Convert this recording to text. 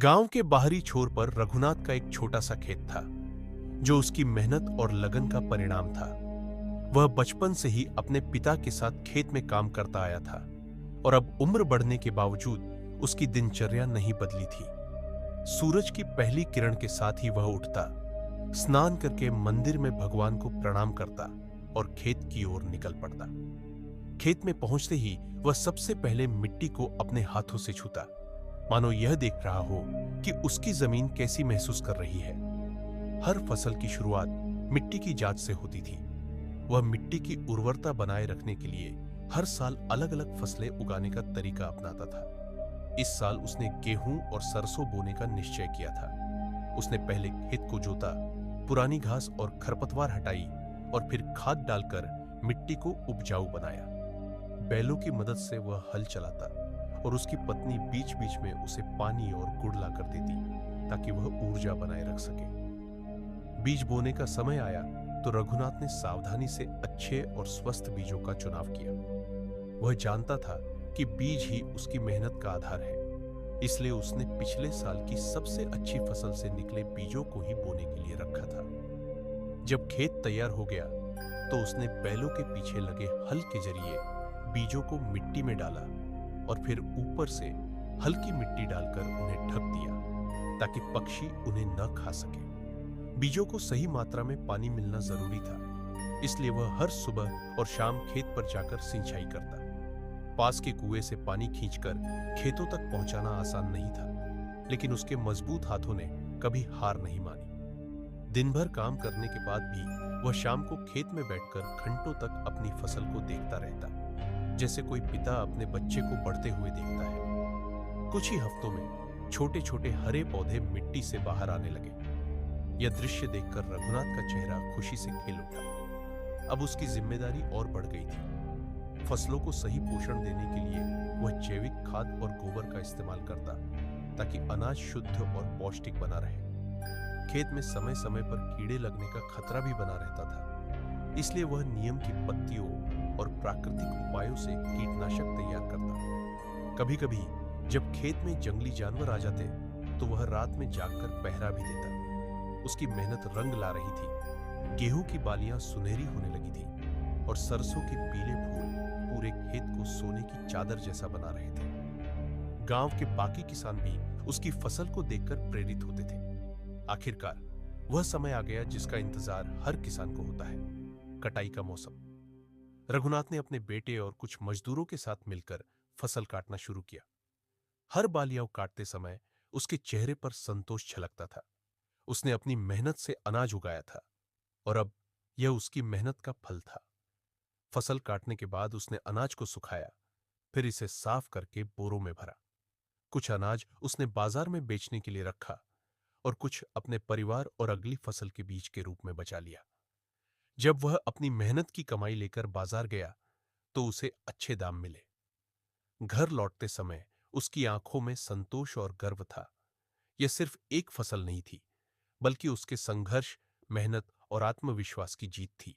गांव के बाहरी छोर पर रघुनाथ का एक छोटा सा खेत था, जो उसकी मेहनत और लगन का परिणाम था। वह बचपन से ही अपने पिता के साथ खेत में काम करता आया था और अब उम्र बढ़ने के बावजूद उसकी दिनचर्या नहीं बदली थी। सूरज की पहली किरण के साथ ही वह उठता, स्नान करके मंदिर में भगवान को प्रणाम करता और खेत की ओर निकल पड़ता। खेत में पहुंचते ही वह सबसे पहले मिट्टी को अपने हाथों से छूता, मानो यह देख रहा हो कि उसकी जमीन कैसी महसूस कर रही है। हर फसल की शुरुआत मिट्टी की जांच से होती थी। वह मिट्टी की उर्वरता बनाए रखने के लिए हर साल अलग अलग फसलें उगाने का तरीका अपनाता था। इस साल उसने गेहूं और सरसों बोने का निश्चय किया था। उसने पहले खेत को जोता, पुरानी घास और खरपतवार हटाई और फिर खाद डालकर मिट्टी को उपजाऊ बनाया। बैलों की मदद से वह हल चलाता और उसकी पत्नी बीच बीच में उसे पानी और गुड़ लाकर देती, ताकि वह ऊर्जा बनाए रख सके। बीज बोने का समय आया तो रघुनाथ ने सावधानी से अच्छे और स्वस्थ बीजों का चुनाव किया। वह जानता था कि बीज ही उसकी मेहनत का आधार है, इसलिए उसने पिछले साल की सबसे अच्छी फसल से निकले बीजों को ही बोने के लिए रखा था। जब खेत तैयार हो गया तो उसने बैलों के पीछे लगे हल के जरिए बीजों को मिट्टी में डाला और फिर ऊपर से हल्की मिट्टी डालकर उन्हें ढक दिया, ताकि पक्षी उन्हें न खा सके। बीजों को सही मात्रा में पानी मिलना जरूरी था, इसलिए वह हर सुबह और शाम खेत पर जाकर सिंचाई करता। पास के कुएं से पानी खींचकर खेतों तक पहुंचाना आसान नहीं था, लेकिन उसके मजबूत हाथों ने कभी हार नहीं मानी। दिन भर काम करने के बाद भी वह शाम को खेत में बैठकर घंटों तक अपनी फसल को देखता रहता, जैसे कोई पिता अपने बच्चे को बढ़ते हुए देखता है। कुछ ही हफ्तों में छोटे छोटे हरे पौधे मिट्टी से बाहर आने लगे। यह दृश्य देखकर रघुनाथ का चेहरा खुशी से खिल उठा। अब उसकी जिम्मेदारी और बढ़ गई थी। फसलों को सही पोषण देने के लिए वह जैविक खाद और गोबर का इस्तेमाल करता, ताकि अनाज शुद्ध और पौष्टिक बना रहे। खेत में समय समय पर कीड़े लगने का खतरा भी बना रहता था, इसलिए वह नियम की पत्तियों और प्राकृतिक उपायों से कीटनाशक तैयार करता। कभी कभी जब खेत में जंगली जानवर आ जाते तो वह रात में जागकर पहरा भी देता। उसकी मेहनत रंग ला रही थी। गेहूं की बालियां सुनहरी होने लगी थी और सरसों के पीले फूल पूरे खेत को सोने की चादर जैसा बना रहे थे। गांव के बाकी किसान भी उसकी फसल को देखकर प्रेरित होते थे। आखिरकार वह समय आ गया जिसका इंतजार हर किसान को होता है, कटाई का मौसम। रघुनाथ ने अपने बेटे और कुछ मजदूरों के साथ मिलकर फसल काटना शुरू किया। हर बालियां काटते समय उसके चेहरे पर संतोष झलकता था। उसने अपनी मेहनत से अनाज उगाया था और अब यह उसकी मेहनत का फल था। फसल काटने के बाद उसने अनाज को सुखाया, फिर इसे साफ करके बोरों में भरा। कुछ अनाज उसने बाजार में बेचने के लिए रखा और कुछ अपने परिवार और अगली फसल के बीज के रूप में बचा लिया। जब वह अपनी मेहनत की कमाई लेकर बाजार गया तो उसे अच्छे दाम मिले। घर लौटते समय उसकी आंखों में संतोष और गर्व था। यह सिर्फ एक फसल नहीं थी, बल्कि उसके संघर्ष, मेहनत और आत्मविश्वास की जीत थी।